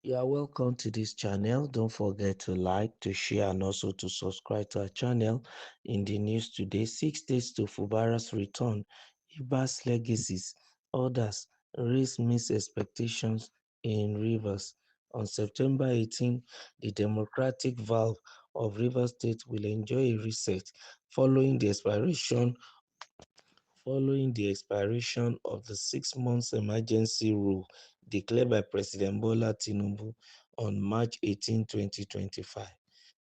You are welcome to this channel. Don't forget to like, to share, and also to subscribe to our channel. In the news today, 6 days to Fubara'S return, Ibas legacies, others raise missed expectations in Rivers. On September 18, the democratic valve of Rivers State will enjoy a reset following the expiration of the 6 months emergency rule declared by President Bola Tinubu on March 18, 2025.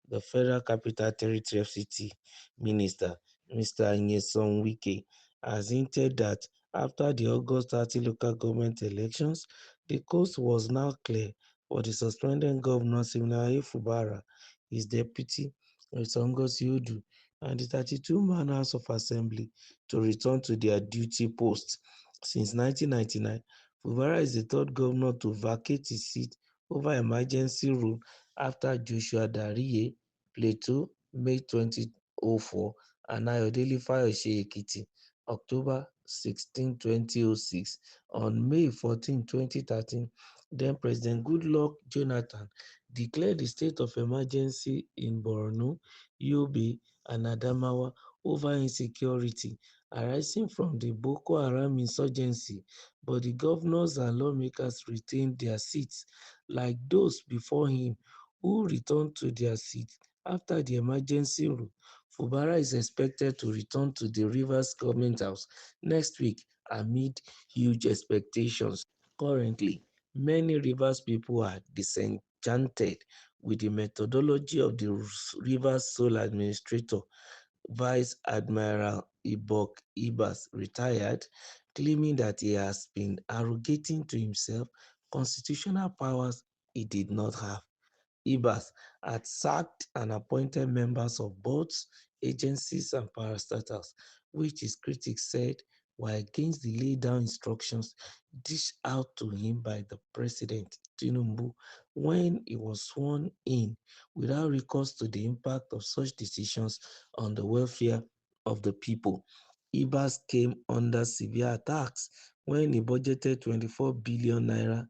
The Federal Capital Territory (FCT) Minister, Mr. Nyesom Wike, has hinted that after the August 30 local government elections, the coast was now clear for the suspended governor Siminalayi Fubara, his deputy Oyetungosi Odu, and the 32-man House of Assembly to return to their duty posts. Since 1999, Fubara is the third governor to vacate his seat over emergency rule after Joshua Dariye Plateau, May 2004, and Ayodele Fayose Ekiti, October 16, 2006. On May 14, 2013, then President Goodluck Jonathan declared a state of emergency in Borno, Yobe, and Adamawa over insecurity arising from the Boko Haram insurgency, but the governors and lawmakers retained their seats, like those before him who returned to their seats after the emergency rule. Fubara is expected to return to the Rivers Government House next week amid huge expectations. Currently, many Rivers people are disenchanted with the methodology of the Rivers Sole Administrator, Vice Admiral Ibas, retired, claiming that he has been arrogating to himself constitutional powers he did not have. Ibas had sacked and appointed members of boards, agencies, and parastatals, which his critics said were against the laid down instructions dished out to him by the President Tinubu when he was sworn in, without recourse to the impact of such decisions on the welfare of the people. Ibas came under severe attacks when he budgeted 24 billion naira,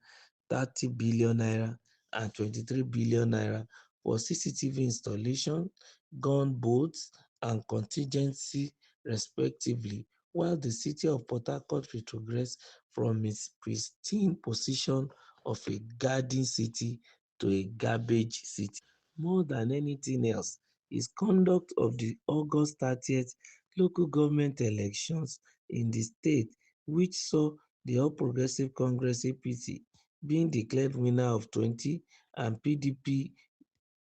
30 billion naira, and 23 billion naira for CCTV installation, gunboats, and contingency, respectively, while the city of Port Harcourt retrogressed from its pristine position of a garden city to a garbage city. More than anything else, his conduct of the August 30th local government elections in the state, which saw the All Progressive Congress (APC) being declared winner of 20 and PDP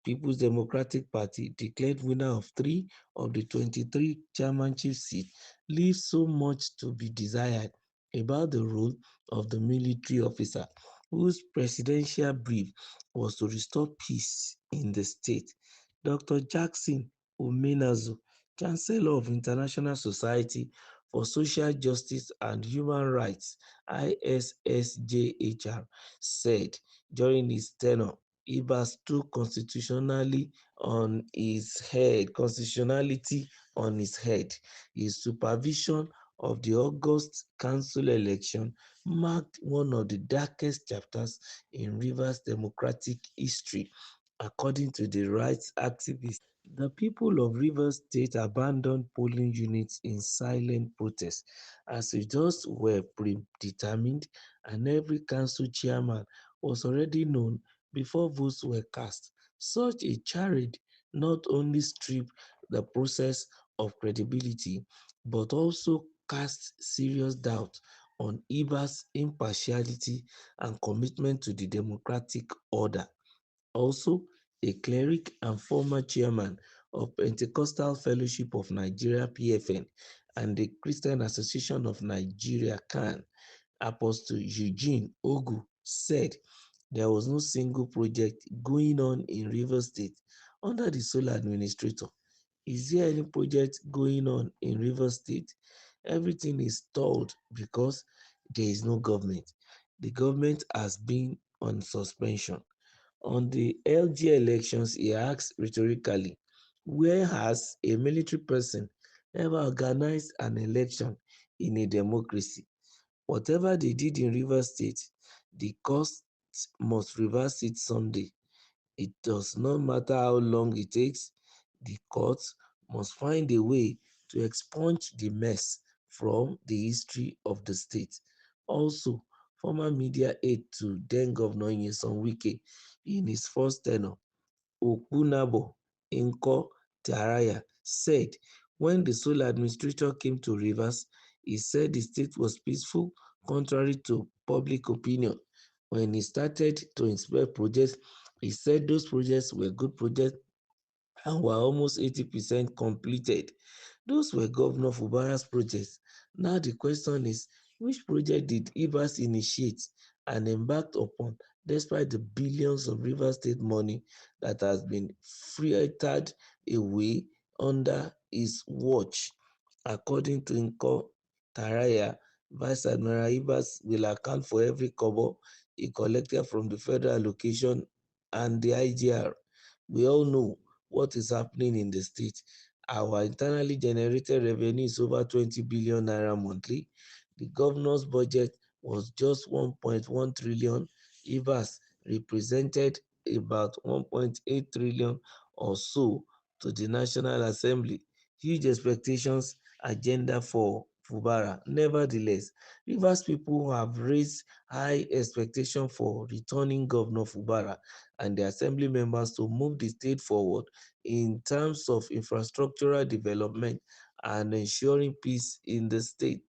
People's Democratic Party declared winner of 3 of the 23 chairmanship seats, leaves so much to be desired about the role of the military officer, whose presidential brief was to restore peace in the state. Dr. Jackson Omenazu, Chancellor of International Society for Social Justice and Human Rights (ISSJHR), said during his tenure Ibas took constitutionality on his head. His supervision of the August council election marked one of the darkest chapters in Rivers' democratic history, according to the rights activists. The people of Rivers State abandoned polling units in silent protest, as results were predetermined and every council chairman was already known before votes were cast. Such a charade not only stripped the process of credibility but also cast serious doubt on Ibas' impartiality and commitment to the democratic order. Also, a cleric and former chairman of Pentecostal Fellowship of Nigeria (PFN) and the Christian Association of Nigeria (CAN), Apostle Eugene Ogu, said there was no single project going on in Rivers State under the sole administrator. Is there any project going on in Rivers State? Everything is stalled because there is no government. The government has been on suspension. On the LG elections, he asked rhetorically, where has a military person ever organized an election in a democracy? Whatever they did in Rivers State, the cost must reverse it someday. It does not matter how long it takes, the courts must find a way to expunge the mess from the history of the state. Also, former media aide to then Governor Nyesom Wike in his first tenure, Okpunabo Inko Taraya, said when the sole administrator came to Rivers, he said the state was peaceful, contrary to public opinion. When he started to inspect projects, he said those projects were good projects and were almost 80% completed. Those were Governor Fubara'S projects. Now the question is, which project did Ibas initiate and embarked upon despite the billions of Rivers State money that has been frittered away under his watch? According to Nko Taraya, Vice Admiral Ibas will account for every kobo he collected from the federal allocation and the IGR. We all know what is happening in the state. Our internally generated revenue is over 20 billion naira monthly. The governor's budget was just 1.1 trillion. Ibas represented about 1.8 trillion or so to the National Assembly. Huge expectations agenda for Fubara. Nevertheless, Rivers people have raised high expectation for returning Governor Fubara and the assembly members to move the state forward in terms of infrastructural development and ensuring peace in the state.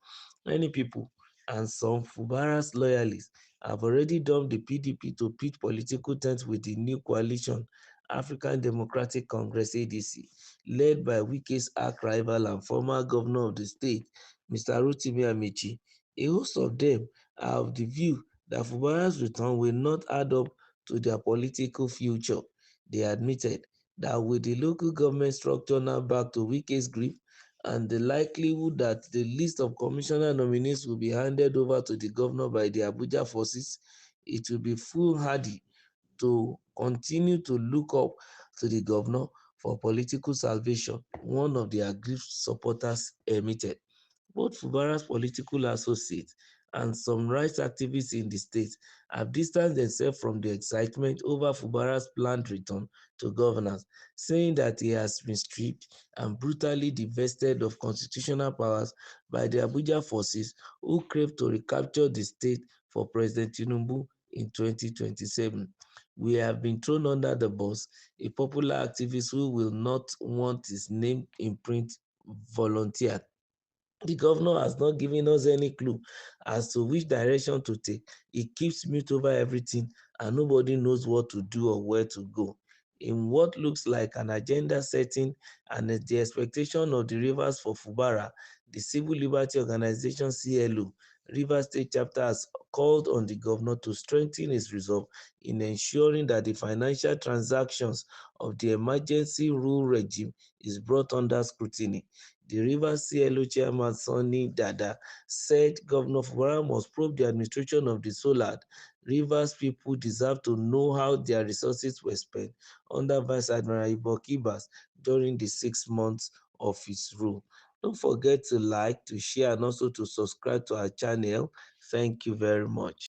Many people and some Fubara'S loyalists have already dumped the PDP to pitch political tents with the new coalition, African Democratic Congress ADC, led by Wike's arch rival and former governor of the state, Mr. Rotimi Amici. A host of them are of the view that Fubara'S return will not add up to their political future. They admitted that with the local government structure now back to Wike's grip and the likelihood that the list of commissioner nominees will be handed over to the governor by the Abuja forces, it will be foolhardy to continue to look up to the governor for political salvation, one of the aggrieved supporters admitted. Both Fubara'S political associates and some rights activists in the state have distanced themselves from the excitement over Fubara'S planned return to governance, saying that he has been stripped and brutally divested of constitutional powers by the Abuja forces who crave to recapture the state for President Tinubu in 2027. We have been thrown under the bus. A popular activist who will not want his name in print volunteered. The governor has not given us any clue as to which direction to take. He keeps mute over everything and nobody knows what to do or where to go. In what looks like an agenda setting and the expectation of the Rivers for Fubara, the civil liberty organization CLO, Rivers State Chapter has called on the governor to strengthen his resolve in ensuring that the financial transactions of the emergency rule regime is brought under scrutiny. The Rivers CLO chairman Sonny Dada said Governor Fubara must probe the administration of the Solad. Rivers people deserve to know how their resources were spent under Vice Admiral Ibas during the 6 months of his rule. Don't forget to like, to share, and also to subscribe to our channel. Thank you very much.